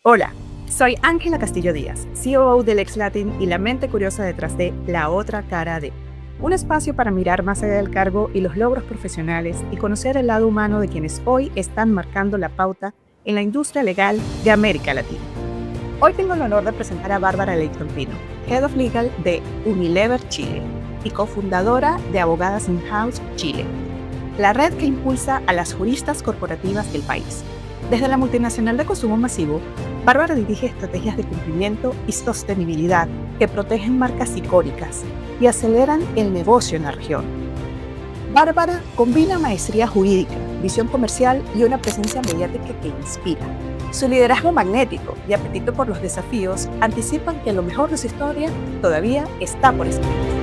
Hola, soy Ángela Castillo Díaz, COO del Ex Latin y la mente curiosa detrás de La Otra Cara de, un espacio para mirar más allá del cargo y los logros profesionales y conocer el lado humano de quienes hoy están marcando la pauta en la industria legal de América Latina. Hoy tengo el honor de presentar a Bárbara Leighton Pino, Head of Legal de Unilever Chile y cofundadora de Abogadas In-House Chile, la red que impulsa a las juristas corporativas del país. Desde la multinacional de consumo masivo, Bárbara dirige estrategias de cumplimiento y sostenibilidad que protegen marcas icónicas y aceleran el negocio en la región. Bárbara combina maestría jurídica, visión comercial y una presencia mediática que inspira. Su liderazgo magnético y apetito por los desafíos anticipan que lo mejor de su historia todavía está por escribir.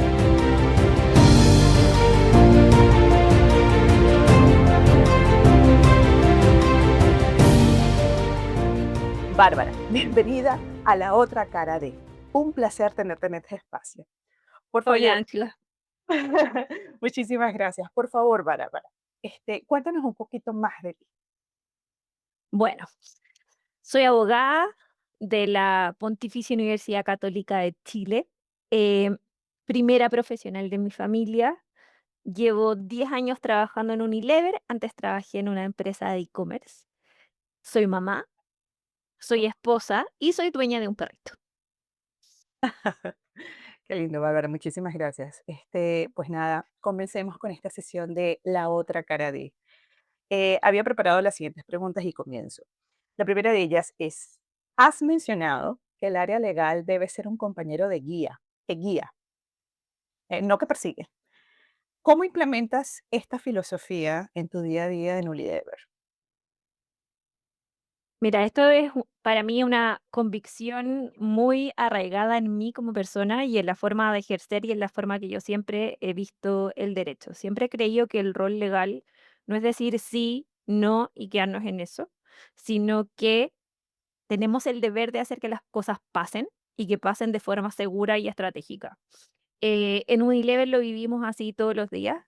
Bárbara, bienvenida a La Otra Cara de. Un placer tenerte en este espacio. Por Hola, favor, Ángela. muchísimas gracias. Por favor, Bárbara, cuéntanos un poquito más de ti. Bueno, soy abogada de la Pontificia Universidad Católica de Chile, em, primera profesional de mi familia. Llevo 10 años trabajando en Unilever, antes trabajé en una empresa de e-commerce. Soy mamá, soy esposa y soy dueña de un perrito. Qué lindo, Bárbara, muchísimas gracias. Pues nada, comencemos con esta sesión de La Otra Cara de. Había preparado las siguientes preguntas y comienzo. La primera de ellas es, has mencionado que el área legal debe ser un compañero de guía, que guía, no que persigue. ¿Cómo implementas esta filosofía en tu día a día en Unilever? Mira, esto es para mí una convicción muy arraigada en mí como persona y en la forma de ejercer y en la forma que yo siempre he visto el derecho. Siempre he creído que el rol legal no es decir sí, no y quedarnos en eso, sino que tenemos el deber de hacer que las cosas pasen y que pasen de forma segura y estratégica. En Unilever lo vivimos así todos los días,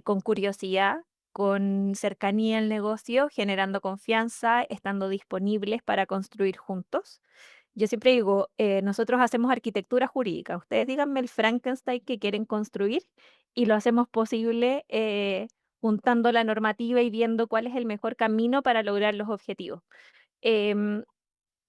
con curiosidad, con cercanía al negocio, generando confianza, estando disponibles para construir juntos. Yo siempre digo, nosotros hacemos arquitectura jurídica, ustedes díganme el Frankenstein que quieren construir y lo hacemos posible juntando la normativa y viendo cuál es el mejor camino para lograr los objetivos. Em,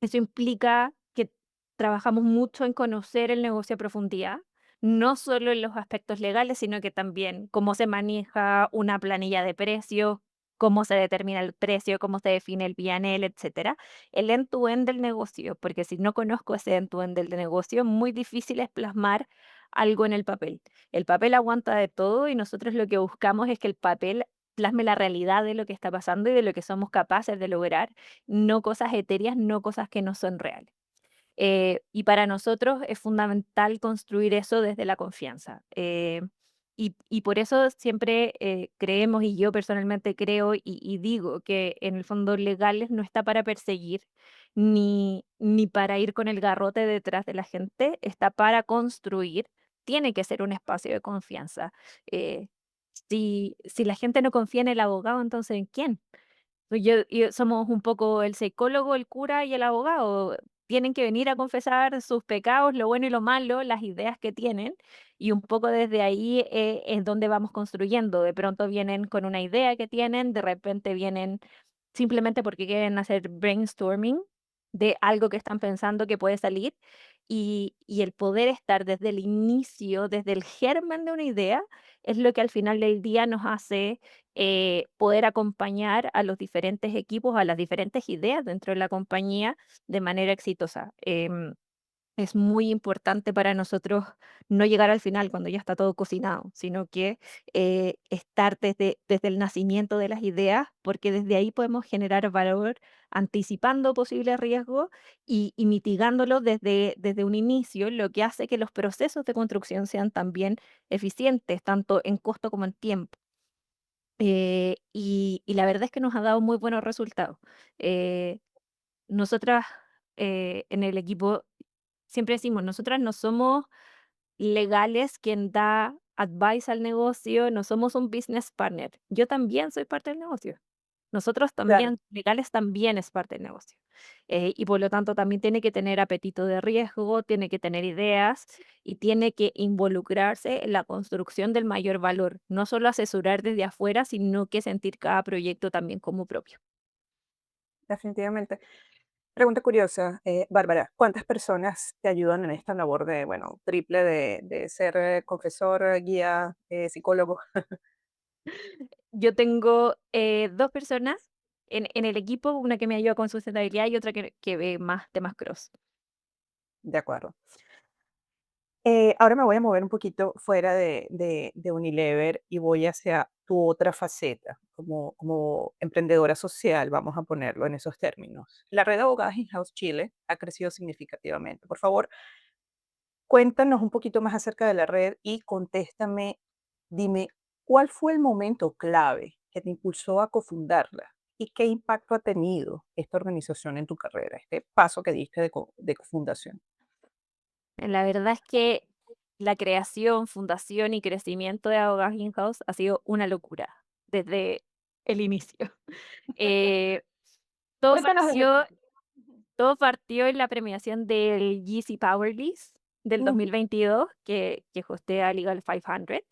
Eso implica que trabajamos mucho en conocer el negocio a profundidad, no solo en los aspectos legales, sino que también cómo se maneja una planilla de precios, cómo se determina el precio, cómo se define el P&L, etcétera. El end-to-end del negocio, porque si no conozco ese end-to-end del negocio, muy difícil es plasmar algo en el papel. El papel aguanta de todo y nosotros lo que buscamos es que el papel plasme la realidad de lo que está pasando y de lo que somos capaces de lograr, no cosas etéreas, no cosas que no son reales. Y para nosotros es fundamental construir eso desde la confianza. Y por eso siempre creemos, y yo personalmente creo y digo que en el fondo legales no está para perseguir ni para ir con el garrote detrás de la gente, está para construir. Tiene que ser un espacio de confianza. Eh, si la gente no confía en el abogado, entonces ¿en quién? Somos un poco el psicólogo, el cura y el abogado. Tienen que venir a confesar sus pecados, lo bueno y lo malo, las ideas que tienen, y un poco desde ahí es donde vamos construyendo. De pronto vienen con una idea que tienen, de repente vienen simplemente porque quieren hacer brainstorming de algo que están pensando que puede salir, y el poder estar desde el inicio, desde el germen de una idea, es lo que al final del día nos hace poder acompañar a los diferentes equipos, a las diferentes ideas dentro de la compañía de manera exitosa. Es muy importante para nosotros no llegar al final cuando ya está todo cocinado, sino que estar desde el nacimiento de las ideas, porque desde ahí podemos generar valor anticipando posibles riesgos y mitigándolos desde un inicio, lo que hace que los procesos de construcción sean también eficientes, tanto en costo como en tiempo. Y la verdad es que nos ha dado muy buenos resultados. Eh, Nosotras en el equipo siempre decimos, nosotras no somos legales quien da advice al negocio, no somos un business partner. Yo también soy parte del negocio. Nosotros Claro. también, legales también es parte del negocio. Y por lo tanto también tiene que tener apetito de riesgo, tiene que tener ideas y tiene que involucrarse en la construcción del mayor valor, no solo asesorar desde afuera, sino que sentir cada proyecto también como propio. Definitivamente. Pregunta curiosa, Bárbara, ¿cuántas personas te ayudan en esta labor de, bueno, triple de ser confesor, guía, psicólogo? Yo tengo 2 personas en el equipo, una que me ayuda con sustentabilidad y otra que ve más temas cross. De acuerdo. Ahora me voy a mover un poquito fuera de Unilever y voy hacia tu otra faceta, como emprendedora social, vamos a ponerlo en esos términos. La red de abogadas in-house Chile ha crecido significativamente. Por favor, cuéntanos un poquito más acerca de la red y contéstame, dime, ¿cuál fue el momento clave que te impulsó a cofundarla? ¿Y qué impacto ha tenido esta organización en tu carrera, este paso que diste de cofundación? La verdad es que la creación, fundación y crecimiento de Abogados In-House ha sido una locura desde el inicio. Eh, todo Cuéntanos desde el partió principio. todo partió en la premiación del GC Power List del Ujú. 2022 que hostea Legal 500.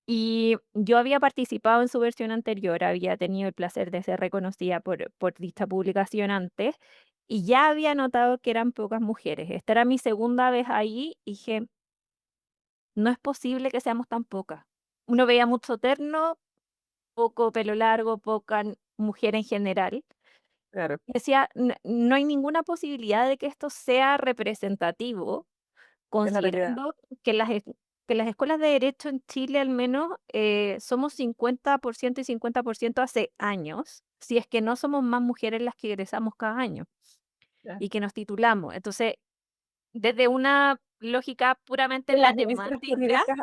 Y yo había participado en su versión anterior, había tenido el placer de ser reconocida por dicha publicación antes, y ya había notado que eran pocas mujeres. Esta era mi segunda vez ahí y dije, no es posible que seamos tan pocas. Uno veía mucho terno, poco pelo largo, poca mujer en general. Claro, Decía, No hay ninguna posibilidad de que esto sea representativo, es la realidad. considerando que las escuelas de derecho en Chile al menos somos 50% y 50% hace años, si es que no somos más mujeres las que egresamos cada año Ya. y que nos titulamos. Entonces, desde una lógica puramente En las gerencias matemática, jurídicas,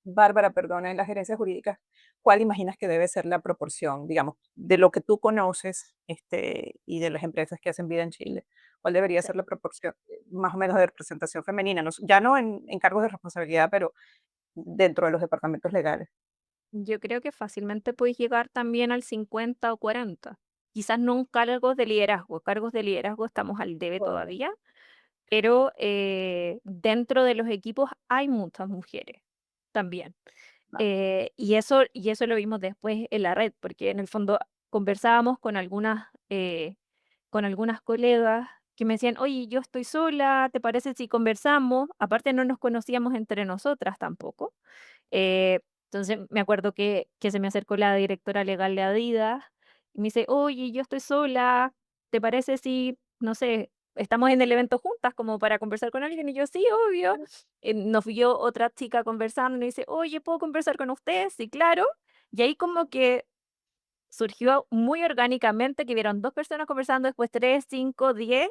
Bárbara, perdona, en las gerencias jurídicas, ¿cuál imaginas que debe ser la proporción, digamos, de lo que tú conoces, y de las empresas que hacen vida en Chile? ¿Cuál debería ser la proporción, más o menos de representación femenina? Ya no en cargos de responsabilidad, pero dentro de los departamentos legales. yo creo que fácilmente puedes llegar también al 50 o 40. Quizás no en cargos de liderazgo estamos al debe Todavía. todavía, pero dentro de los equipos hay muchas mujeres también. No, Y eso lo vimos después en la red, porque en el fondo conversábamos con algunas colegas que me decían, oye, yo estoy sola, ¿te parece si conversamos? Aparte no nos conocíamos entre nosotras tampoco. Eh, entonces me acuerdo que se me acercó la directora legal de Adidas y me dice, oye, yo estoy sola, ¿te parece si, no sé, estamos en el evento juntas como para conversar con alguien? Y yo, sí, obvio. claro, Nos vio otra chica conversando y me dice, oye, ¿puedo conversar con usted? Sí, claro. Y ahí como que surgió muy orgánicamente que vieron 2 personas conversando, después 3, 5, 10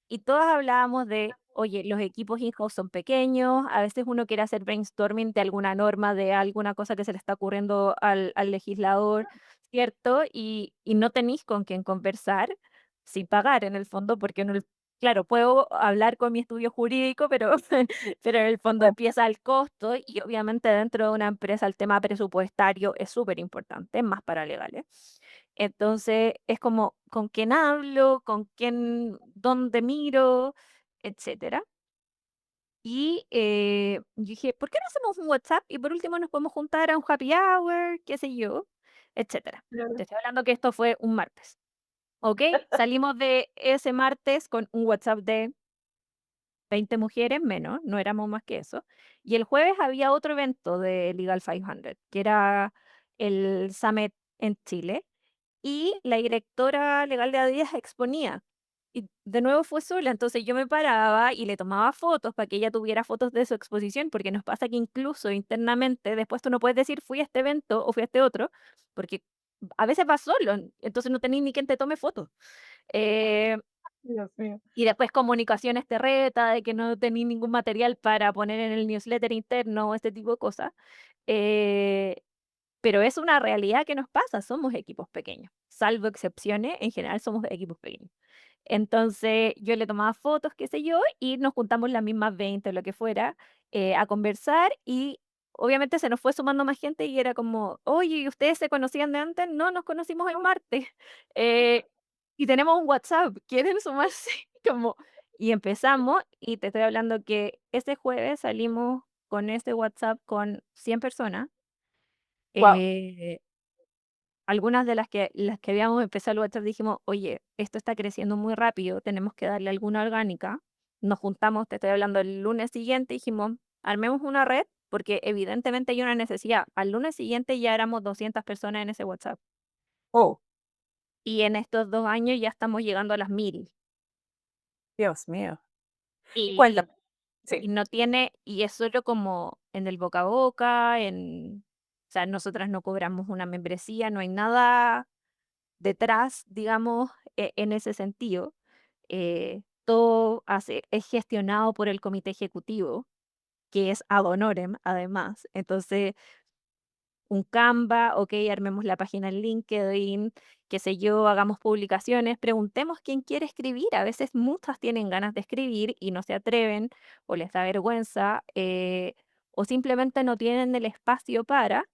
y todas hablábamos de, oye, los equipos in-house son pequeños, a veces uno quiere hacer brainstorming de alguna norma, de alguna cosa que se le está ocurriendo al legislador, ¿cierto? Y no tenéis con quién conversar sin pagar en el fondo, porque claro, puedo hablar con mi estudio jurídico, pero, pero en el fondo claro. empieza el costo y obviamente dentro de una empresa el tema presupuestario es súper importante, más para legales. Entonces, es como, ¿con quién hablo? ¿Con quién? ¿Dónde miro? Etcétera. Y, yo dije: "¿Por qué no hacemos un WhatsApp y por último nos podemos juntar a un happy hour?", qué sé yo, etcétera. Te Claro. estoy hablando que esto fue un martes, ¿ok? Salimos de ese martes con un WhatsApp de 20 mujeres, menos, no éramos más que eso. Y el jueves había otro evento de Legal 500, que era el Summit en Chile, y la directora legal de Adidas exponía. Y de nuevo fue sola, entonces yo me paraba y le tomaba fotos para que ella tuviera fotos de su exposición, porque nos pasa que incluso internamente después tú no puedes decir fui a este evento o fui a este otro, porque a veces vas solo, entonces no tenés ni quien te tome fotos. Eh, Dios mío. y después comunicaciones te reta de que no tenés ningún material para poner en el newsletter interno o este tipo de cosas. Eh, pero es una realidad que nos pasa, somos equipos pequeños, salvo excepciones, en general somos equipos pequeños. Entonces, yo le tomaba fotos, qué sé yo, y nos juntamos las mismas 20 o lo que fuera, a conversar y obviamente se nos fue sumando más gente y era como, oye, ¿y ustedes se conocían de antes? No, nos conocimos el martes. y tenemos un WhatsApp, ¿quieren sumarse? Como y empezamos, y te estoy hablando que ese jueves salimos con ese WhatsApp con 100 personas, Wow. eh, algunas de las que habíamos empezado el WhatsApp dijimos: "Oye, esto está creciendo muy rápido, tenemos que darle alguna orgánica". Nos juntamos, te estoy hablando el lunes siguiente, dijimos: "Armemos una red", porque evidentemente hay una necesidad. Al lunes siguiente ya éramos 200 personas en ese WhatsApp, Oh, y en estos 2 años ya estamos llegando a las 1000. Dios mío. Y Y cuéntame. Sí. y no tiene y es solo como en el boca a boca, o sea, nosotras no cobramos una membresía, no hay nada detrás, digamos, en ese sentido. Todo es gestionado por el comité ejecutivo, que es ad honorem, además. Entonces, un Canva, okey, armemos la página en LinkedIn, qué sé yo, hagamos publicaciones, preguntemos quién quiere escribir. A veces muchas tienen ganas de escribir y no se atreven, o les da vergüenza, o simplemente no tienen el espacio para,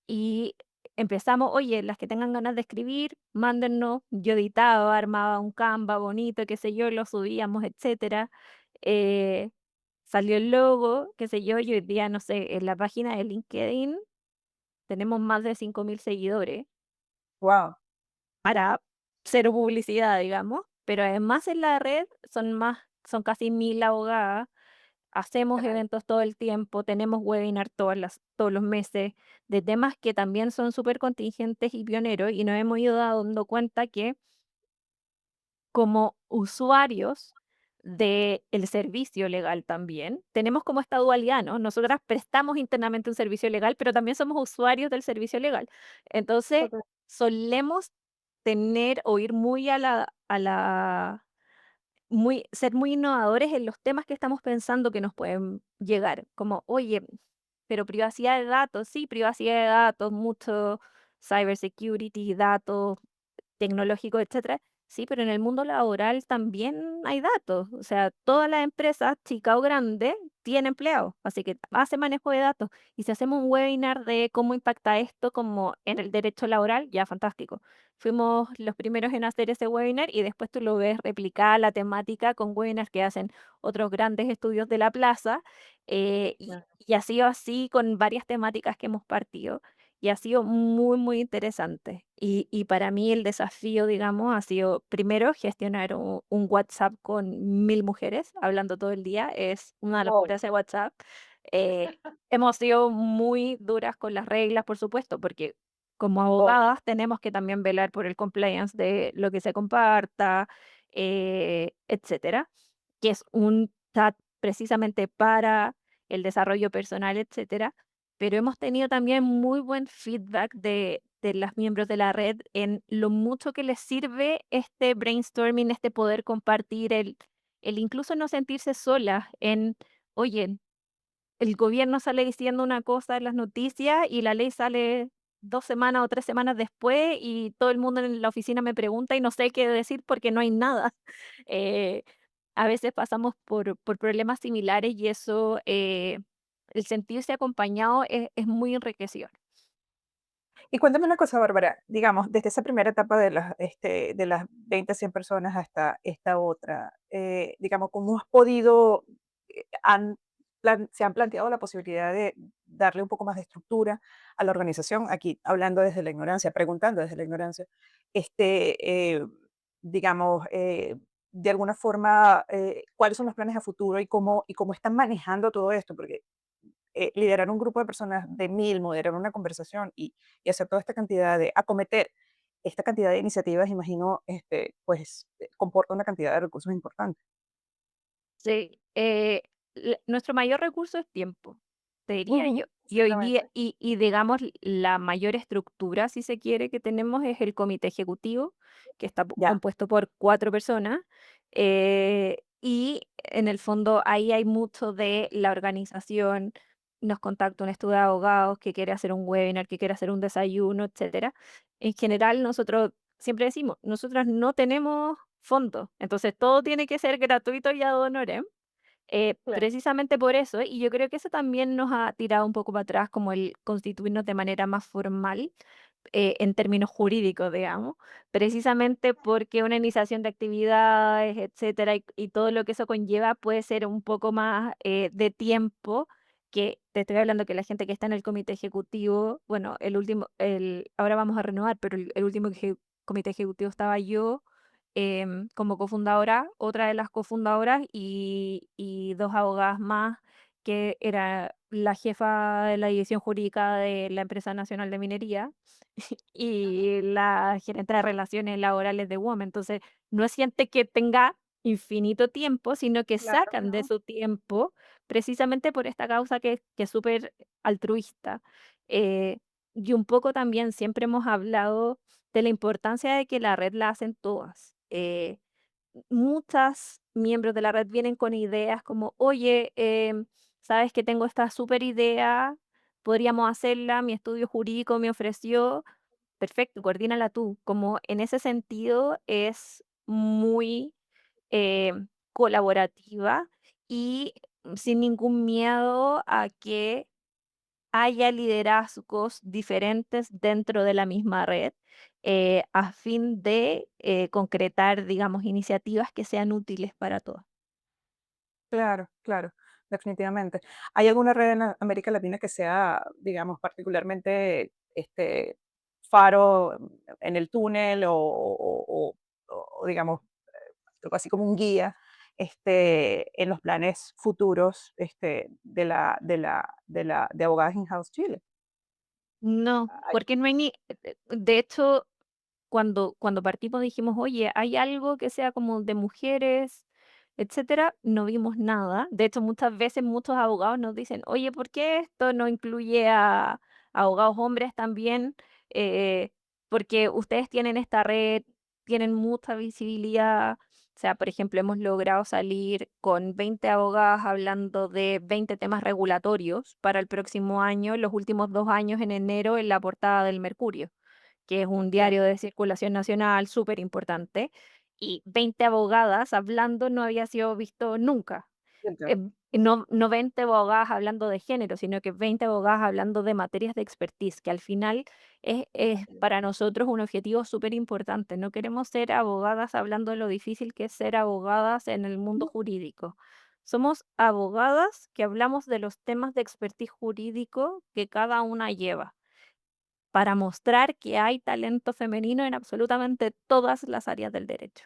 y empezamos, oye, las que tengan ganas de escribir, mándennos. Yo editaba, armaba un Canva bonito, qué sé yo, lo subíamos, etcétera. Eh, Salió el logo, qué sé yo, y hoy día, no sé, en la página de LinkedIn tenemos más de 5000 seguidores Wow. para cero publicidad, digamos, pero además en la red son casi 1000 abogadas, hacemos eventos todo el tiempo, tenemos webinar todos los meses de temas que también son súper contingentes y pioneros, y nos hemos ido dando cuenta que como usuarios del servicio legal también, tenemos como esta dualidad, ¿no? Nosotras prestamos internamente un servicio legal, pero también somos usuarios del servicio legal. Entonces, Total. solemos tener o ir muy ser muy innovadores en los temas que estamos pensando que nos pueden llegar, como, oye, pero privacidad de datos, sí, privacidad de datos, mucho cybersecurity, datos tecnológico, etcétera. Sí, pero en el mundo laboral también hay datos. O sea, todas las empresas, chica o grande, tienen empleados, así que hace manejo de datos. Y si hacemos un webinar de cómo impacta esto como en el derecho laboral, ya fantástico. Fuimos los primeros en hacer ese webinar y después tú lo ves replicada la temática con webinars que hacen otros grandes estudios de la plaza, y ha sido así con varias temáticas que hemos partido. Y ha sido muy, muy interesante. Y para mí el desafío, digamos, ha sido primero gestionar un WhatsApp con 1000 mujeres hablando todo el día. Es una Wow. locura ese WhatsApp. Hemos sido muy duras con las reglas, por supuesto, porque como Obvio. abogadas tenemos que también velar por el compliance de lo que se comparta, etcétera, que es un chat precisamente para el desarrollo personal, etcétera, pero hemos tenido también muy buen feedback de las miembros de la red en lo mucho que les sirve este brainstorming, este poder compartir, el incluso no sentirse solas en, oye, el gobierno sale diciendo una cosa en las noticias y la ley sale 2 semanas o 3 semanas después y todo el mundo en la oficina me pregunta y no sé qué decir porque no hay nada. Eh, a veces pasamos por problemas similares y eso, el sentirse acompañado es muy enriquecedor. Y cuéntame una cosa, Bárbara, digamos, desde esa primera etapa de las 20 100 personas hasta esta otra, digamos, ¿cómo has podido, se han planteado la posibilidad de darle un poco más de estructura a la organización? Aquí hablando desde la ignorancia, preguntando desde la ignorancia, este, digamos, de alguna forma, ¿cuáles son los planes a futuro y cómo están manejando todo esto? Porque liderar un grupo de personas de 1000, moderar una conversación y hacer toda esta cantidad de, acometer esta cantidad de iniciativas, imagino, pues comporta una cantidad de recursos importantes. Sí, nuestro mayor recurso es tiempo, te diría Ujú, yo. Y hoy día, exactamente. digamos, la mayor estructura, si se quiere, que tenemos es el comité ejecutivo, que está Ya, compuesto por 4 personas. Y en el fondo ahí hay mucho de la organización. Nos contacta un estudio de abogados que quiere hacer un webinar, que quiere hacer un desayuno, etcétera. En general, nosotros siempre decimos, nosotras no tenemos fondos, entonces todo tiene que ser gratuito y ad honorem, claro. precisamente por eso, y yo creo que eso también nos ha tirado un poco para atrás, como el constituirnos de manera más formal, en términos jurídicos, digamos, precisamente porque una iniciación de actividades, etcétera, y todo lo que eso conlleva puede ser un poco más de tiempo, que te estoy hablando que la gente que está en el comité ejecutivo, bueno, ahora vamos a renovar, pero el último comité ejecutivo estaba yo como cofundadora, otra de las cofundadoras y dos abogadas más, que era la jefa de la división jurídica de la Empresa Nacional de Minería y la gerente de relaciones laborales de WOM. Entonces, no es gente que tenga infinito tiempo, sino que Claro, sacan de ¿no? su tiempo precisamente por esta causa que es súper altruista. Eh, y un poco también siempre hemos hablado de la importancia de que la red la hacen todas. Muchas miembros de la red vienen con ideas como, oye, sabes que tengo esta súper idea, podríamos hacerla, mi estudio jurídico me ofreció, perfecto, coordínala tú. Como en ese sentido es muy eh, colaborativa y sin ningún miedo a que haya liderazgos diferentes dentro de la misma red, a fin de concretar, digamos, iniciativas que sean útiles para todos. Claro, claro, definitivamente. ¿Hay alguna red en América Latina que sea, digamos, particularmente faro en el túnel o, digamos, algo así como un guía en los planes futuros de Abogadas In-House Chile? No, Ay, porque no hay de hecho, cuando partimos dijimos: "Oye, ¿hay algo que sea como de mujeres?", etcétera, no vimos nada. De hecho, muchas veces muchos abogados nos dicen: "Oye, ¿por qué esto no incluye a abogados hombres también? Porque ustedes tienen esta red, tienen mucha visibilidad". O sea, por ejemplo, hemos logrado salir con 20 abogadas hablando de 20 temas regulatorios para el próximo año, los últimos 2 años en enero en la portada del Mercurio, que es un ya, diario de circulación nacional súper importante, y 20 abogadas hablando no había sido visto nunca. entiendo, No 20 abogadas hablando de género, sino que 20 abogadas hablando de materias de expertise, que al final es así es. para nosotros un objetivo súper importante. No queremos ser abogadas hablando de lo difícil que es ser abogadas en el mundo Ujú. jurídico. Somos abogadas que hablamos de los temas de expertise jurídico que cada una lleva para mostrar que hay talento femenino en absolutamente todas las áreas del derecho.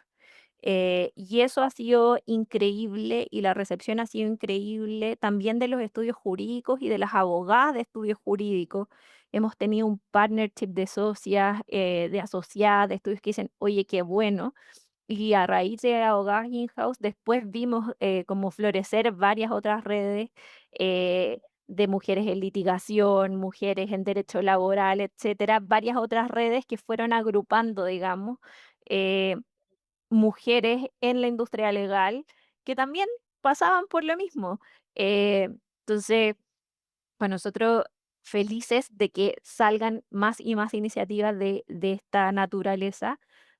Y eso ha sido increíble y la recepción ha sido increíble también de los estudios jurídicos y de las abogadas de estudios jurídicos. Hemos tenido un partnership de socias, de asociadas, de estudios que dicen, oye, qué bueno. Y a raíz de Abogadas In-House, después vimos como florecer varias otras redes de mujeres en litigación, mujeres en derecho laboral, etcétera, varias otras redes que fueron agrupando, digamos, eh, mujeres en la industria legal que también pasaban por lo mismo. Entonces, para nosotros felices de que salgan más y más iniciativas de esta naturaleza,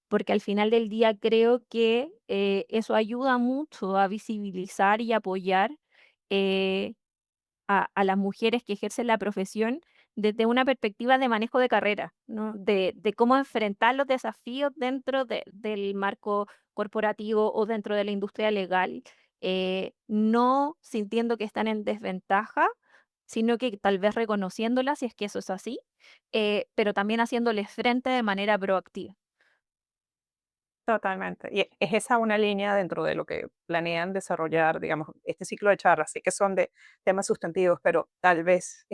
porque al final del día creo que eso ayuda mucho a visibilizar y apoyar eh, a las mujeres que ejercen la profesión desde una perspectiva de manejo de carrera, ¿no? De cómo enfrentar los desafíos dentro del marco corporativo o dentro de la industria legal, no sintiendo que están en desventaja, sino que tal vez reconociéndolas, si es que eso es así, pero también haciéndoles frente de manera proactiva. Totalmente. ¿Y es esa una línea dentro de lo que planean desarrollar, digamos, este ciclo de charlas? Sí que son de temas sustantivos, pero tal vez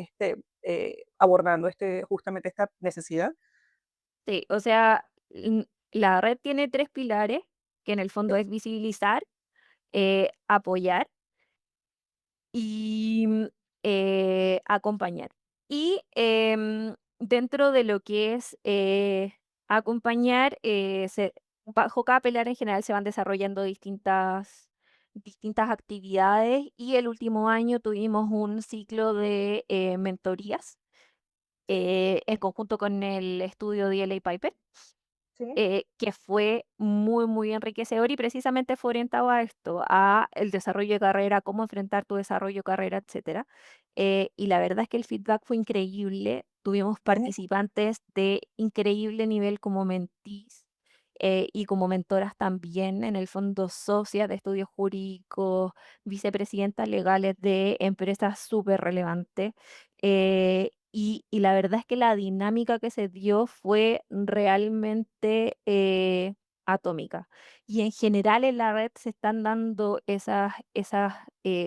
abordando justamente esta necesidad. Sí, o sea, la red tiene tres pilares, que en el fondo es visibilizar, apoyar y, acompañar. Y, dentro de lo que es, acompañar, bajo cada pilar en general se van desarrollando distintas actividades, y el último año tuvimos un ciclo de, mentorías, Sí, en conjunto con el estudio DLA Piper. Sí. que fue muy, muy enriquecedor y precisamente fue orientado a esto, a el desarrollo de carrera, cómo enfrentar tu desarrollo de carrera, etcétera. Y la verdad es que el feedback fue increíble. Tuvimos Eh, participantes de increíble nivel como mentees y como mentoras también, en el fondo socias de estudios jurídicos, vicepresidentas legales de empresas súper relevantes. Y la verdad es que la dinámica que se dio fue realmente atómica. Y en general en la red se están dando esas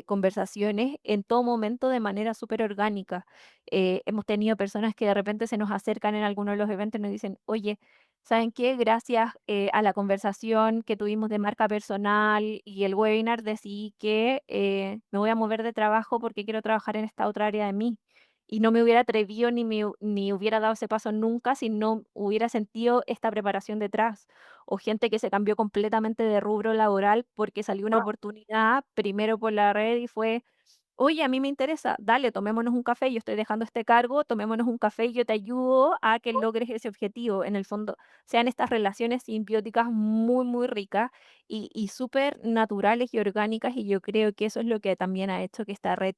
conversaciones en todo momento de manera súper orgánica. Hemos tenido personas que de repente se nos acercan en alguno de los eventos y nos dicen, oye, ¿saben qué? Gracias a la conversación que tuvimos de marca personal y el webinar, decidí que me voy a mover de trabajo porque quiero trabajar en esta otra área de mí. Y no me hubiera atrevido ni hubiera dado ese paso nunca si no hubiera sentido esta preparación detrás. O gente que se cambió completamente de rubro laboral porque salió una Guau, oportunidad primero por la red y fue: "Oye, a mí me interesa, dale, tomémonos un café, yo estoy dejando este cargo, tomémonos un café y yo te ayudo a que logres ese objetivo". En el fondo, sean estas relaciones simbióticas muy, muy ricas y súper naturales y orgánicas, y yo creo que eso es lo que también ha hecho que esta red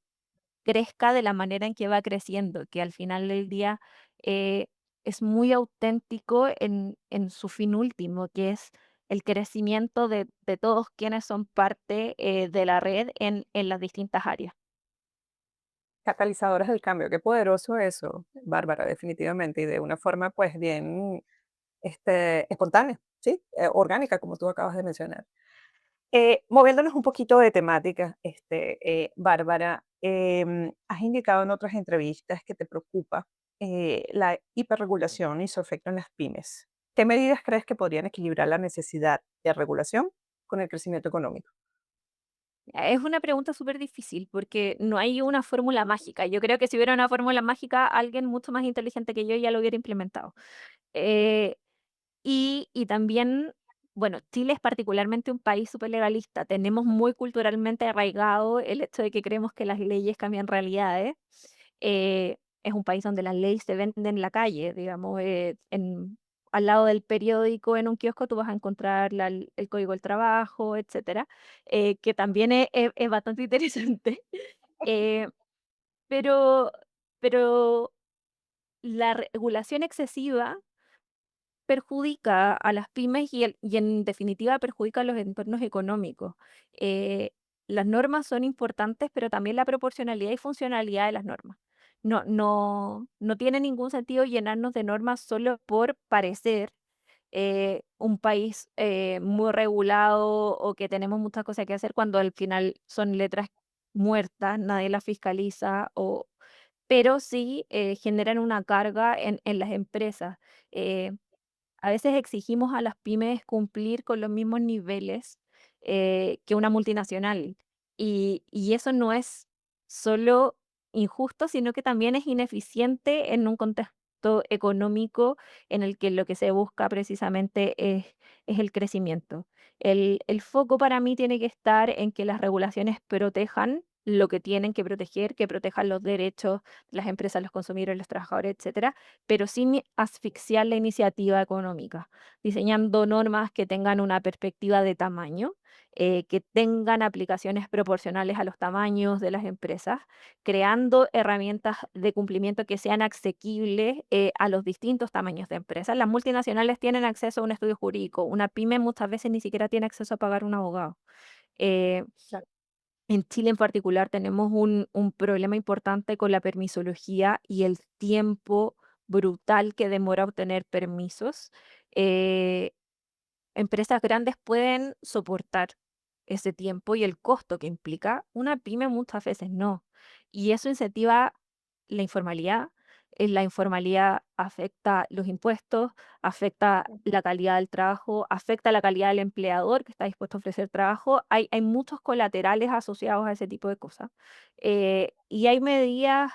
crezca de la manera en que va creciendo, que al final del día, eh, es muy auténtico en su fin último, que es el crecimiento de todos quienes son parte, de la red en las distintas áreas. catalizadoras del cambio, qué poderoso eso, Bárbara, definitivamente, y de una forma pues bien espontánea, ¿sí? Orgánica, como tú acabas de mencionar. Moviéndonos un poquito de temática, Bárbara, has indicado en otras entrevistas que te preocupa la hiperregulación y su efecto en las pymes. ¿Qué medidas crees que podrían equilibrar la necesidad de regulación con el crecimiento económico? Es una pregunta súper difícil porque no hay una fórmula mágica. Yo creo que si hubiera una fórmula mágica, alguien mucho más inteligente que yo ya lo hubiera implementado. Eh, y también, bueno, Chile es particularmente un país súper legalista. Tenemos muy culturalmente arraigado el hecho de que creemos que las leyes cambian realidades. Es un país donde las leyes se venden en la calle, digamos, al lado del periódico, en un kiosco, tú vas a encontrar el Código del Trabajo, etcétera, que también es bastante interesante. Eh, pero, pero la regulación excesiva perjudica a las pymes y en definitiva perjudica a los entornos económicos. Eh, las normas son importantes, pero también la proporcionalidad y funcionalidad de las normas. No tiene ningún sentido llenarnos de normas solo por parecer un país muy regulado o que tenemos muchas cosas que hacer cuando al final son letras muertas, nadie las fiscaliza, pero sí generan una carga en las empresas. Eh, a veces exigimos a las pymes cumplir con los mismos niveles que una multinacional y eso no es solo injusto, sino que también es ineficiente en un contexto económico en el que lo que se busca precisamente es el crecimiento. El foco para mí tiene que estar en que las regulaciones protejan lo que tienen que proteger, que protejan los derechos de las empresas, los consumidores, los trabajadores, etcétera, pero sin asfixiar la iniciativa económica, diseñando normas que tengan una perspectiva de tamaño, que tengan aplicaciones proporcionales a los tamaños de las empresas, creando herramientas de cumplimiento que sean asequibles a los distintos tamaños de empresas. Las multinacionales tienen acceso a un estudio jurídico, una pyme muchas veces ni siquiera tiene acceso a pagar un abogado. Eh, Claro. en Chile en particular tenemos un problema importante con la permisología y el tiempo brutal que demora obtener permisos. Eh, Empresas grandes pueden soportar ese tiempo y el costo que implica, una pyme muchas veces no. Y eso incentiva la informalidad. La informalidad afecta los impuestos, afecta la calidad del trabajo, afecta la calidad del empleador que está dispuesto a ofrecer trabajo. Hay muchos colaterales asociados a ese tipo de cosas. Y hay medidas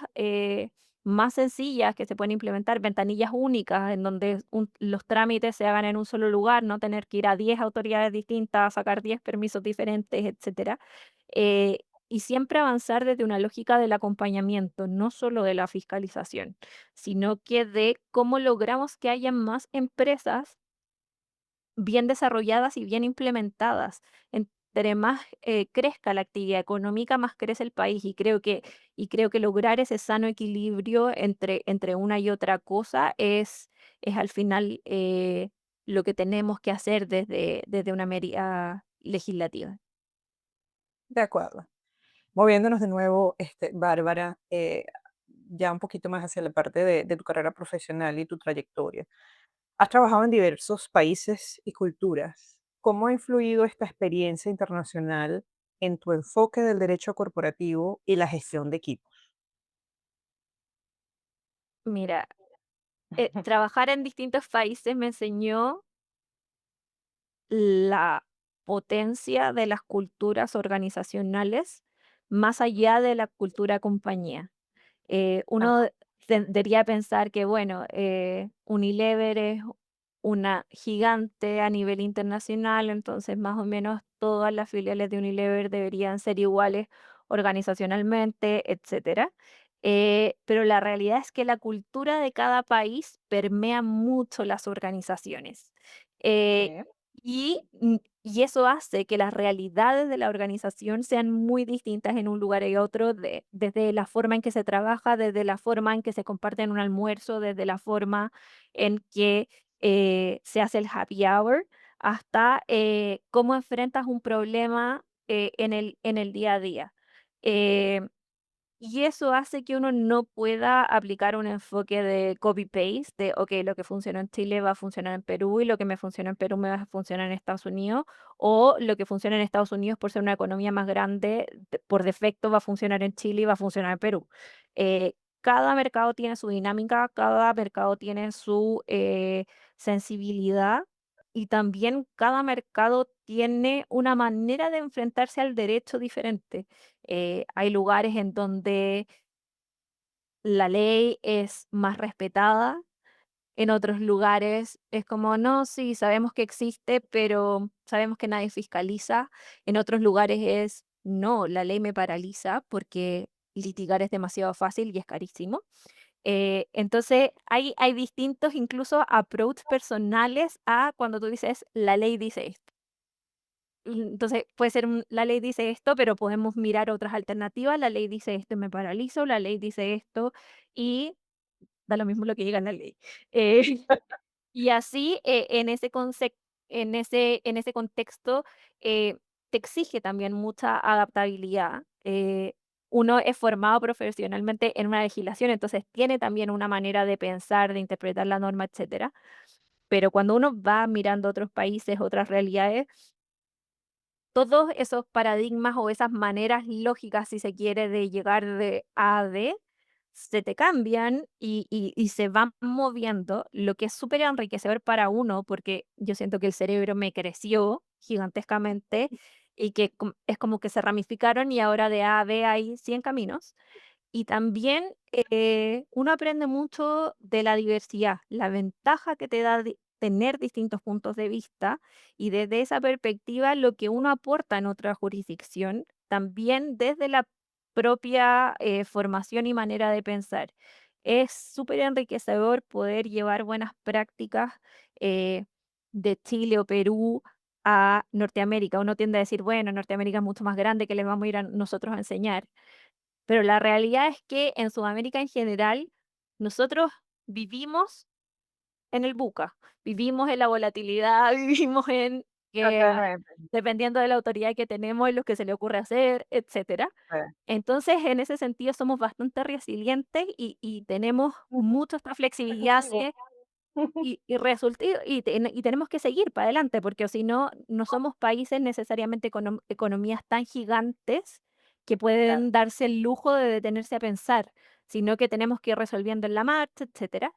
más sencillas que se pueden implementar, ventanillas únicas en donde los trámites se hagan en un solo lugar, no tener que ir a 10 autoridades distintas, sacar 10 permisos diferentes, etcétera. Eh, y siempre avanzar desde una lógica del acompañamiento, no solo de la fiscalización, sino que de cómo logramos que haya más empresas bien desarrolladas y bien implementadas. Entre más crezca la actividad económica, más crece el país. Y creo que lograr ese sano equilibrio entre una y otra cosa es al final lo que tenemos que hacer desde una medida legislativa. De acuerdo. Moviéndonos de nuevo, Bárbara, ya un poquito más hacia la parte de tu carrera profesional y tu trayectoria. Has trabajado en diversos países y culturas. ¿Cómo ha influido esta experiencia internacional en tu enfoque del derecho corporativo y la gestión de equipos? Mira, trabajar en distintos países me enseñó la potencia de las culturas organizacionales más allá de la cultura compañía. Uno Ajá, tendería a pensar que, bueno, Unilever es una gigante a nivel internacional, entonces más o menos todas las filiales de Unilever deberían ser iguales organizacionalmente, etcétera. Pero la realidad es que la cultura de cada país permea mucho las organizaciones. Eh, sí, y eso hace que las realidades de la organización sean muy distintas en un lugar y otro, desde la forma en que se trabaja, desde la forma en que se comparten un almuerzo, desde la forma en que se hace el happy hour, hasta cómo enfrentas un problema en el día a día. Eh, y eso hace que uno no pueda aplicar un enfoque de copy-paste, de, ok, lo que funciona en Chile va a funcionar en Perú y lo que me funciona en Perú me va a funcionar en Estados Unidos, o lo que funciona en Estados Unidos por ser una economía más grande, por defecto va a funcionar en Chile y va a funcionar en Perú. Cada mercado tiene su dinámica, cada mercado tiene su sensibilidad y también cada mercado tiene una manera de enfrentarse al derecho diferente. Hay lugares en donde la ley es más respetada, en otros lugares es como, no, sí, sabemos que existe, pero sabemos que nadie fiscaliza. En otros lugares es, no, la ley me paraliza porque litigar es demasiado fácil y es carísimo. Entonces, hay distintos incluso approach personales a cuando tú dices, la ley dice esto. Entonces, puede ser la ley dice esto, pero podemos mirar otras alternativas. La ley dice esto y me paralizo, la ley dice esto y da lo mismo lo que diga la ley. Eh, y así, en ese contexto, te exige también mucha adaptabilidad. Uno es formado profesionalmente en una legislación, entonces tiene también una manera de pensar, de interpretar la norma, etcétera. Pero cuando uno va mirando otros países, otras realidades, todos esos paradigmas o esas maneras lógicas, si se quiere, de llegar de A a B, se te cambian y se van moviendo, lo que es súper enriquecedor para uno, porque yo siento que el cerebro me creció gigantescamente y que es como que se ramificaron y ahora de A a B hay 100 caminos. Y también uno aprende mucho de la diversidad, la ventaja que te da tener distintos puntos de vista y desde esa perspectiva lo que uno aporta en otra jurisdicción, también desde la propia formación y manera de pensar. Es súper enriquecedor poder llevar buenas prácticas eh, de Chile o Perú a Norteamérica. Uno tiende a decir, bueno, Norteamérica es mucho más grande, que les vamos a ir a nosotros a enseñar, pero la realidad es que en Sudamérica en general, nosotros vivimos en el buca, vivimos en la volatilidad, vivimos en que totalmente. dependiendo de la autoridad que tenemos, lo que se le ocurre hacer, etcétera. Entonces, en ese sentido, somos bastante resilientes y tenemos mucho esta flexibilidad y tenemos que seguir para adelante, porque si no, no somos países necesariamente economías tan gigantes que Claro, pueden darse el lujo de detenerse a pensar, sino que tenemos que ir resolviendo en la marcha, etcétera.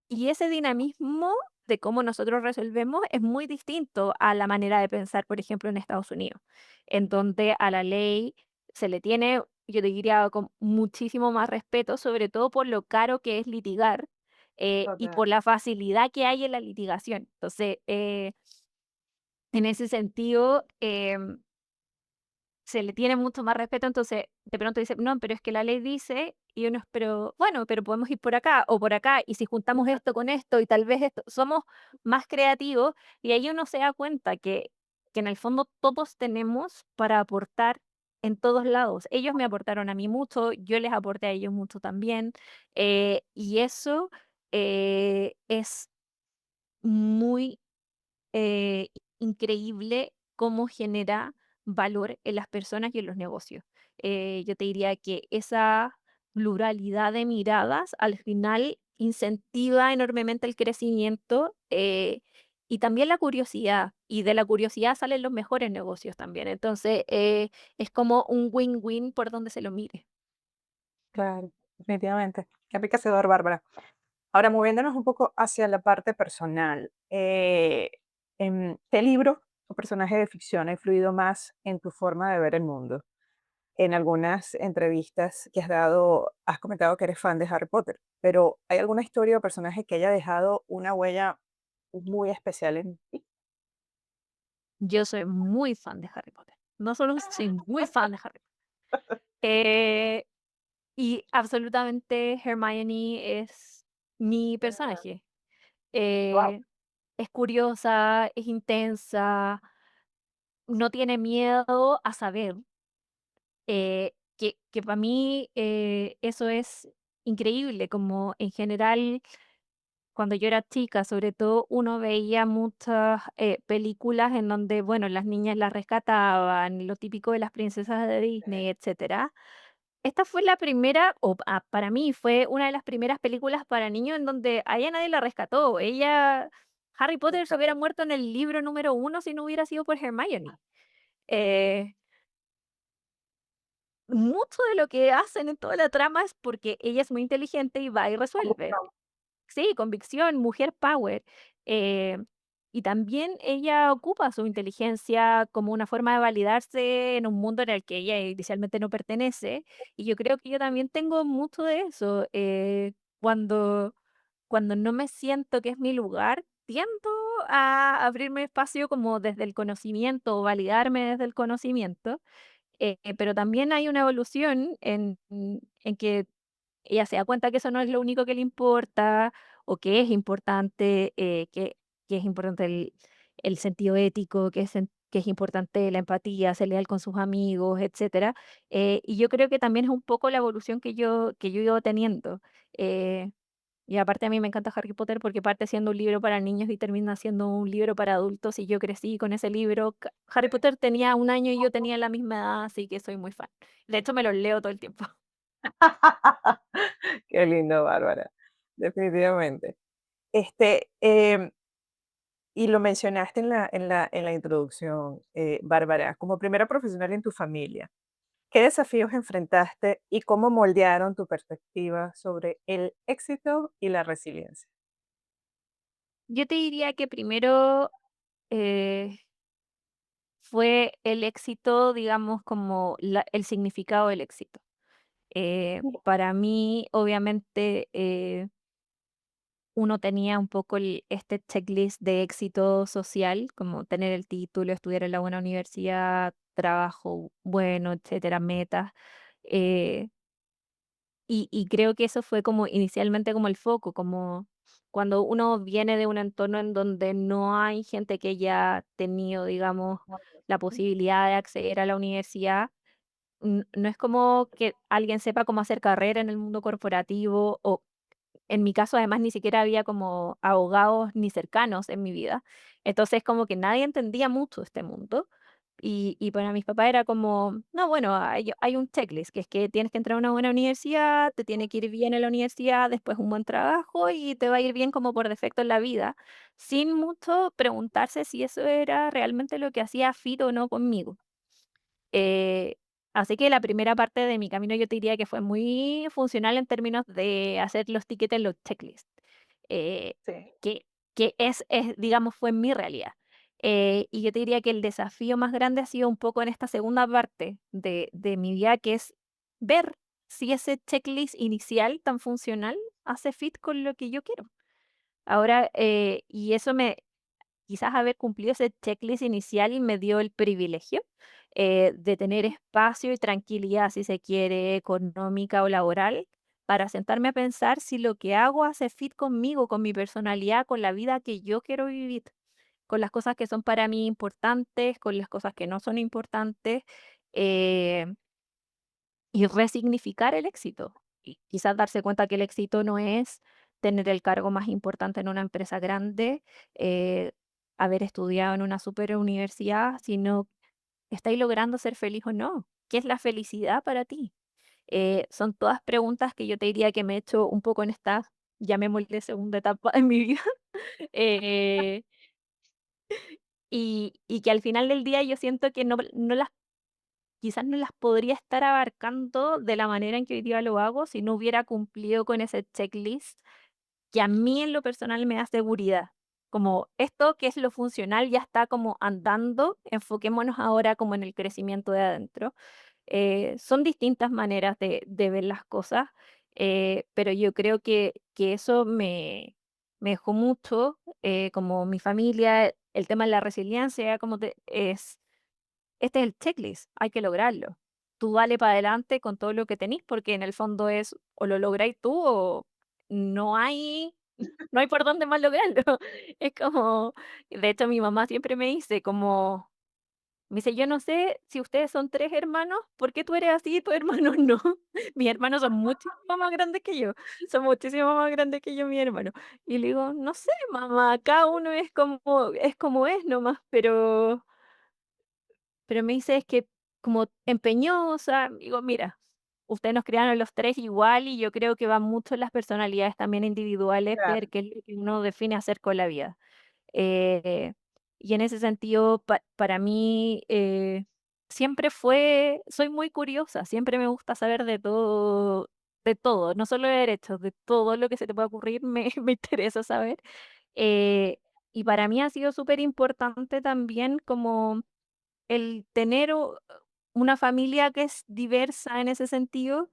Y ese dinamismo de cómo nosotros resolvemos es muy distinto a la manera de pensar, por ejemplo, en Estados Unidos, en donde a la ley se le tiene, yo te diría, con muchísimo más respeto, sobre todo por lo caro que es litigar y total. por la facilidad que hay en la litigación. Entonces, en ese sentido, se le tiene mucho más respeto, entonces de pronto dice: "No, pero es que la ley dice", y uno es: "Pero bueno, pero podemos ir por acá, y si juntamos esto con esto y tal vez esto", somos más creativos y ahí uno se da cuenta que en el fondo todos tenemos para aportar en todos lados. Ellos me aportaron a mí mucho, yo les aporté a ellos mucho también, y eso, es muy eh, increíble cómo genera valor en las personas y en los negocios. Yo te diría que esa pluralidad de miradas al final incentiva enormemente el crecimiento y también la curiosidad. Y de la curiosidad salen los mejores negocios también. Entonces, es como un win-win por donde se lo mire. Claro, definitivamente. Qué enriquecedor, Bárbara. Ahora, moviéndonos un poco hacia la parte personal, ¿qué libro o personaje de ficción ha influido más en tu forma de ver el mundo? En algunas entrevistas que has dado, has comentado que eres fan de Harry Potter, pero ¿hay alguna historia o personaje que haya dejado una huella muy especial en ti? Yo soy muy fan de Harry Potter. No solo soy muy fan de Harry Potter. Eh, Y absolutamente Hermione es mi personaje. Wow. Eh, es curiosa, es intensa, no tiene miedo a saber, que para mí, eso es increíble, como en general, cuando yo era chica, sobre todo, uno veía muchas, películas en donde, bueno, las niñas las rescataban, lo típico de las princesas de Disney, etcétera. Esta fue la primera, para mí fue una de las primeras películas para niños en donde a ella nadie la rescató. Harry Potter se hubiera muerto en el libro número uno si no hubiera sido por Hermione. Eh, mucho de lo que hacen en toda la trama es porque ella es muy inteligente y va y resuelve. Sí, convicción, mujer power. Eh, y también ella ocupa su inteligencia como una forma de validarse en un mundo en el que ella inicialmente no pertenece. Y yo creo que yo también tengo mucho de eso. Cuando, cuando no me siento que es mi lugar, tiendo a abrirme espacio como desde el conocimiento o validarme desde el conocimiento. Pero también hay una evolución en que ella se da cuenta que eso no es lo único que le importa, o que es importante, que es importante el sentido ético, que es importante la empatía, ser leal con sus amigos, etcétera. Y yo creo que también es un poco la evolución que yo he ido teniendo. Eh, y aparte a mí me encanta Harry Potter porque parte siendo un libro para niños y termina siendo un libro para adultos, y yo crecí con ese libro. Harry Potter tenía 1 año y yo tenía la misma edad, así que soy muy fan. De hecho, me los leo todo el tiempo. Qué lindo, Bárbara, definitivamente. Y lo mencionaste en la introducción, Bárbara, como primera profesional en tu familia, ¿qué desafíos enfrentaste y cómo moldearon tu perspectiva sobre el éxito y la resiliencia? Yo te diría que primero, eh, fue el éxito, digamos, como el significado del éxito. Para mí, obviamente, uno tenía un poco este checklist de éxito social, como tener el título, estudiar en la buena universidad, trabajo bueno, etcétera, metas. eh, y creo que eso fue como inicialmente como el foco, como cuando uno viene de un entorno en donde no hay gente que haya tenido, digamos, la posibilidad de acceder a la universidad. No es como que alguien sepa cómo hacer carrera en el mundo corporativo, o en mi caso, además, ni siquiera había como abogados ni cercanos en mi vida. Entonces, como que nadie entendía mucho este mundo. Y para mis papás era como, no, bueno, hay un checklist, que es que tienes que entrar a una buena universidad, te tiene que ir bien en la universidad, después un buen trabajo y te va a ir bien como por defecto en la vida, sin mucho preguntarse si eso era realmente lo que hacía fit o no conmigo. Eh, Así que la primera parte de mi camino yo te diría que fue muy funcional en términos de hacer los tickets en los checklists, eh, Sí. que, digamos, fue mi realidad. Y yo te diría que el desafío más grande ha sido un poco en esta segunda parte de mi vida, que es ver si ese checklist inicial tan funcional hace fit con lo que yo quiero. Ahora, y eso quizás haber cumplido ese checklist inicial me dio el privilegio de tener espacio y tranquilidad, si se quiere, económica o laboral, para sentarme a pensar si lo que hago hace fit conmigo, con mi personalidad, con la vida que yo quiero vivir, con las cosas que son para mí importantes, con las cosas que no son importantes. eh, y resignificar el éxito. Y quizás darse cuenta que el éxito no es tener el cargo más importante en una empresa grande, eh, haber estudiado en una super universidad, sino ¿estáis logrando ser feliz o no? ¿Qué es la felicidad para ti? Son todas preguntas que yo te diría que me he hecho un poco en esta, llamémosle segunda etapa en mi vida, eh, y que al final del día yo siento que no las quizás no las podría estar abarcando de la manera en que hoy día lo hago si no hubiera cumplido con ese checklist que a mí en lo personal me da seguridad. Como esto que es lo funcional ya está como andando, enfoquémonos ahora como en el crecimiento de adentro. Son distintas maneras de ver las cosas, pero yo creo que eso me dejó mucho, como mi familia, el tema de la resiliencia, es este es el checklist, hay que lograrlo. Tú dale para adelante con todo lo que tenís, porque en el fondo es o lo lográis tú o no hay no hay por dónde más lograrlo. Es como de hecho, mi mamá siempre me dice como me dice: "Yo no sé si ustedes son 3 hermanos, ¿por qué tú eres así y tus hermanos no?". Mis hermanos son muchísimo más grandes que yo, son muchísimo más grandes que yo, mis hermanos. Y le digo: "No sé, mamá, cada uno es como es nomás", pero me dice: "Es que como empeñosa", digo: "Mira, ustedes nos criaron los 3 igual, y yo creo que va mucho en las personalidades también individuales, Claro, ver qué es lo que uno define hacer con la vida". Eh, y en ese sentido, para mí, siempre soy muy curiosa, siempre me gusta saber de todo, no solo de derechos, de todo lo que se te pueda ocurrir, me interesa saber. Eh, y para mí ha sido súper importante también como el tener una familia que es diversa en ese sentido,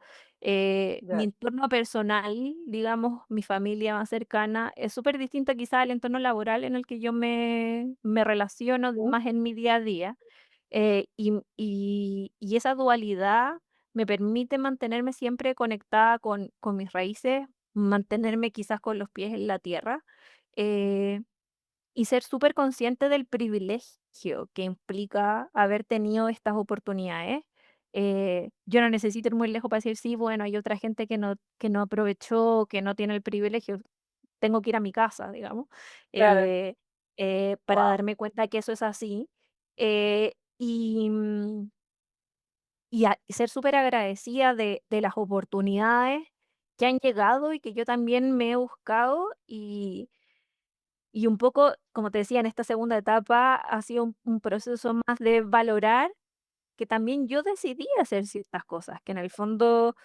mi ya. entorno personal, digamos, mi familia más cercana, es súper distinta quizá al entorno laboral en el que yo me relaciono Sí, más en mi día a día. Y esa dualidad me permite mantenerme siempre conectada con mis raíces, mantenerme quizás con los pies en la tierra. eh, y ser súper consciente del privilegio que implica haber tenido estas oportunidades. Yo no necesito ir muy lejos para decir, sí, bueno, hay otra gente que no aprovechó, que no tiene el privilegio. Tengo que ir a mi casa, digamos, claro. eh, para Wow. darme cuenta que eso es así. eh, y, mm, y ser súper agradecida de las oportunidades que han llegado y que yo también me he buscado y un poco, como te decía, en esta segunda etapa ha sido un proceso más de valorar que también yo decidí hacer ciertas cosas, que en el fondo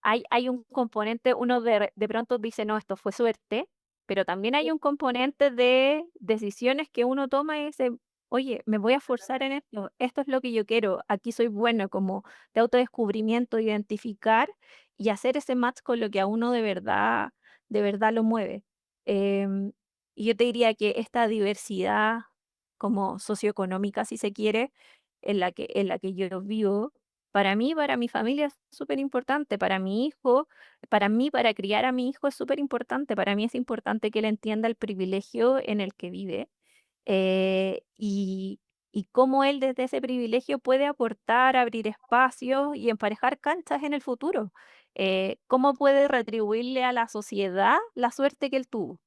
hay un componente, uno de pronto dice: "No, esto fue suerte", pero también hay un componente de decisiones que uno toma y dice: "Oye, me voy a forzar en esto, esto es lo que yo quiero, aquí soy bueno", como de autodescubrimiento, identificar y hacer ese match con lo que a uno de verdad lo mueve. Em, y yo te diría que esta diversidad como socioeconómica, si se quiere, en la que yo vivo, para mí, para mi familia es súper importante, para mi hijo, para mí, para criar a mi hijo es súper importante, para mí es importante que él entienda el privilegio en el que vive, eh, y, y cómo él desde ese privilegio puede aportar, abrir espacios y emparejar canchas en el futuro. Cómo puede retribuirle a la sociedad la suerte que él tuvo,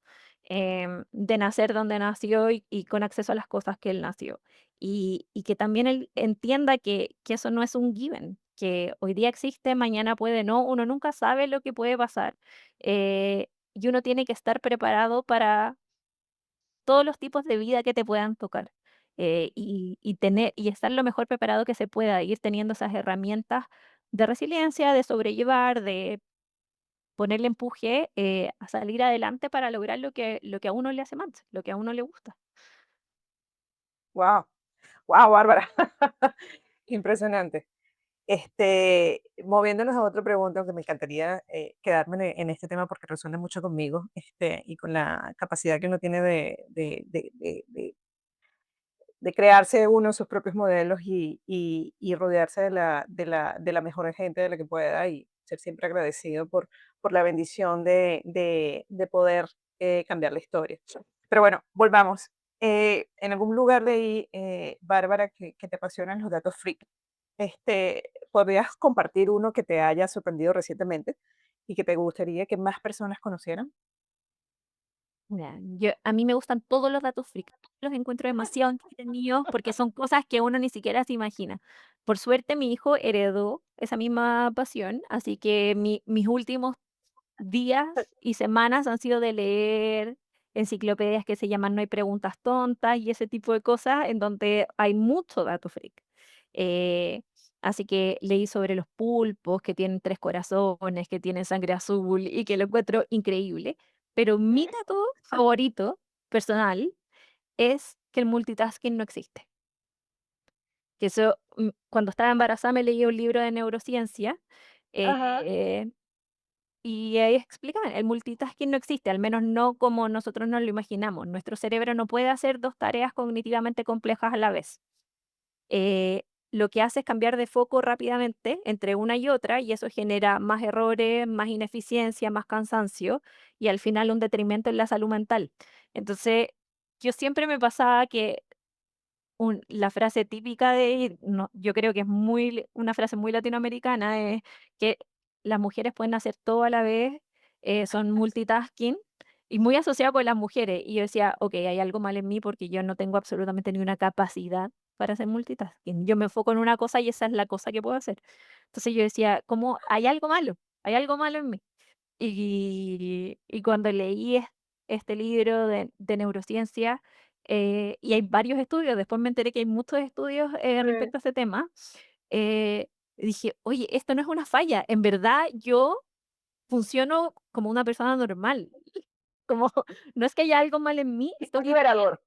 de nacer donde nació y con acceso a las cosas que él nació. Y que también él entienda que eso no es un given, que hoy día existe, mañana puede no, uno nunca sabe lo que puede pasar. Y uno tiene que estar preparado para todos los tipos de vida que te puedan tocar, y tener y estar lo mejor preparado que se pueda, ir teniendo esas herramientas de resiliencia, de sobrellevar, de ponerle empuje, a salir adelante para lograr lo que a uno le hace match, lo que a uno le gusta. Wow. Wow, Bárbara. Impresionante. Moviéndonos a otra pregunta, aunque me encantaría quedarme en este tema porque resuena mucho conmigo y con la capacidad que uno tiene de crearse uno sus propios modelos y rodearse de la mejor gente de la que pueda y ser siempre agradecido por la bendición de poder cambiar la historia. Pero bueno, volvamos. En algún lugar leí, Bárbara, que te apasionan los datos freak. ¿Podrías compartir uno que te haya sorprendido recientemente y que te gustaría que más personas conocieran? Mira, a mí me gustan todos los datos freak, los encuentro demasiado entretenidos porque son cosas que uno ni siquiera se imagina. Por suerte, mi hijo heredó esa misma pasión, así que mis últimos días y semanas han sido de leer enciclopedias que se llaman No hay preguntas tontas y ese tipo de cosas en donde hay mucho dato freak. Eh, Así que leí sobre los pulpos que tienen 3 corazones, que tienen sangre azul y que lo encuentro increíble. Pero mi dato favorito personal es que el multitasking no existe. Que eso, cuando estaba embarazada me leí un libro de neurociencia, Ajá. eh y ahí explicaban, el multitasking no existe, al menos no como nosotros nos lo imaginamos. Nuestro cerebro no puede hacer 2 tareas cognitivamente complejas a la vez. Lo que hace es cambiar de foco rápidamente entre una y otra, y eso genera más errores, más ineficiencia, más cansancio, y al final un detrimento en la salud mental. Entonces, yo siempre me pasaba que la frase típica de, no, yo creo que es una frase muy latinoamericana, es que las mujeres pueden hacer todo a la vez, son multitasking y muy asociado con las mujeres. Y yo decía, ok, hay algo mal en mí porque yo no tengo absolutamente ni una capacidad para hacer multitasking. Yo me enfoco en una cosa y esa es la cosa que puedo hacer. Entonces yo decía, ¿cómo hay algo malo en mí? Y cuando leí este libro de neurociencia, y hay varios estudios, después me enteré que hay muchos estudios, Sí. respecto a ese tema, dije: "Oye, esto no es una falla, en verdad yo funciono como una persona normal". Como no es que haya algo mal en mí, Y fue liberador.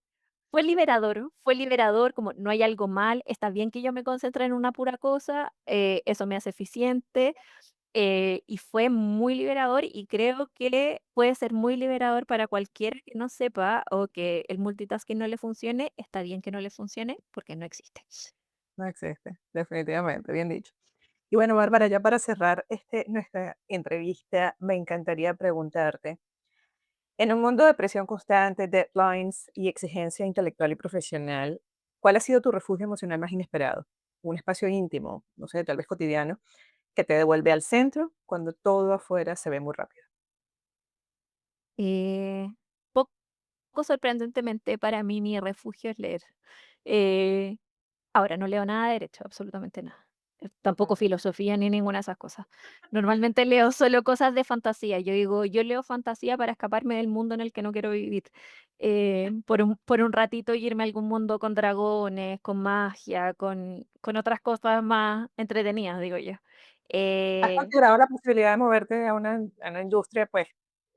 fue liberador, como no hay algo mal, está bien que yo me concentre en una pura cosa, eso me hace eficiente, y fue muy liberador y creo que puede ser muy liberador para cualquiera que no sepa o que el multitasking no le funcione. Está bien que no le funcione porque no existe. No existe, definitivamente, bien dicho. Y bueno, Bárbara, ya para cerrar nuestra entrevista, me encantaría preguntarte, en un mundo de presión constante, deadlines y exigencia intelectual y profesional, ¿cuál ha sido tu refugio emocional más inesperado? Un espacio íntimo, no sé, tal vez cotidiano, que te devuelve al centro cuando todo afuera se ve muy rápido. Eh, Poco sorprendentemente para mí mi refugio es leer. Eh, Ahora, no leo nada de derecho, absolutamente nada. Tampoco filosofía ni ninguna de esas cosas. Normalmente leo solo cosas de fantasía. Yo digo, yo leo fantasía para escaparme del mundo en el que no quiero vivir. Por un ratito irme a algún mundo con dragones, con magia, con otras cosas más entretenidas, digo yo. ¿Has Eh, considerado la posibilidad de moverte a una industria, pues,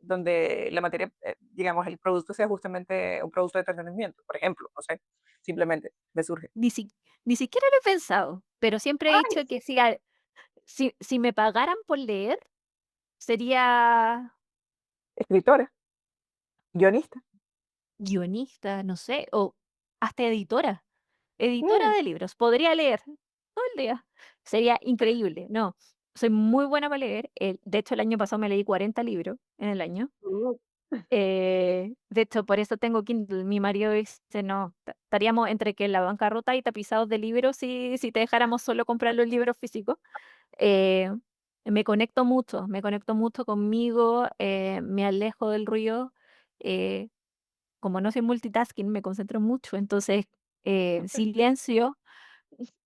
donde la materia, digamos, el producto sea justamente un producto de entretenimiento? Por ejemplo, no sé, simplemente me surge. ni, si- Ni siquiera lo he pensado, pero siempre he ¡Ay! dicho que si me pagaran por leer, sería Escritora, guionista. guionista, no sé, o hasta editora, editora Mm, de libros, podría leer todo el día, sería increíble, no, soy muy buena para leer, de hecho el año pasado me leí 40 libros en el año, uh, de hecho por eso tengo Kindle, mi marido dice, no, estaríamos entre que la bancarrota y tapizados de libros si te dejáramos solo comprar los libros físicos. eh, Me conecto mucho conmigo, me alejo del ruido, eh, como no soy multitasking, me concentro mucho, entonces,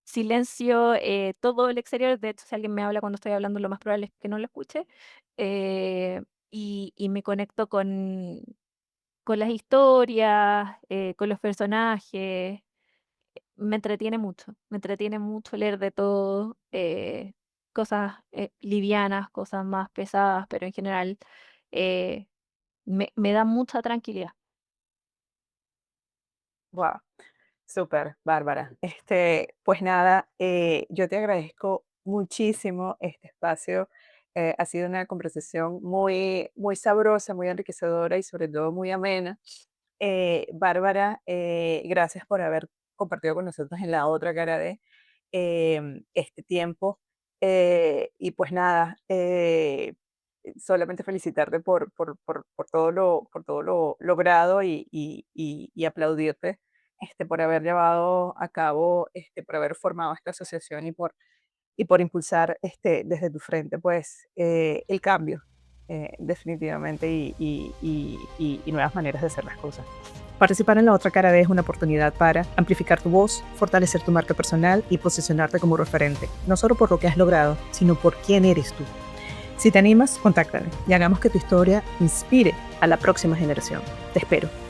silencio, todo el exterior. De hecho, si alguien me habla cuando estoy hablando, lo más probable es que no lo escuche, y me conecto con las historias, con los personajes. Me entretiene mucho leer de todo, cosas, livianas, cosas más pesadas, pero en general, me da mucha tranquilidad. Guau, súper, Bárbara. Pues nada, yo te agradezco muchísimo este espacio. Ha sido una conversación muy, muy sabrosa, muy enriquecedora y sobre todo muy amena. Bárbara, gracias por haber compartido con nosotros en la otra cara de este tiempo. Y pues nada, solamente felicitarte por por todo lo logrado y aplaudirte por haber llevado a cabo, por haber formado esta asociación y por impulsar desde tu frente pues el cambio, definitivamente, y nuevas maneras de hacer las cosas. Participar en la otra cara B es una oportunidad para amplificar tu voz, fortalecer tu marca personal y posicionarte como referente, no solo por lo que has logrado, sino por quién eres tú. Si te animas, contáctame y hagamos que tu historia inspire a la próxima generación. Te espero.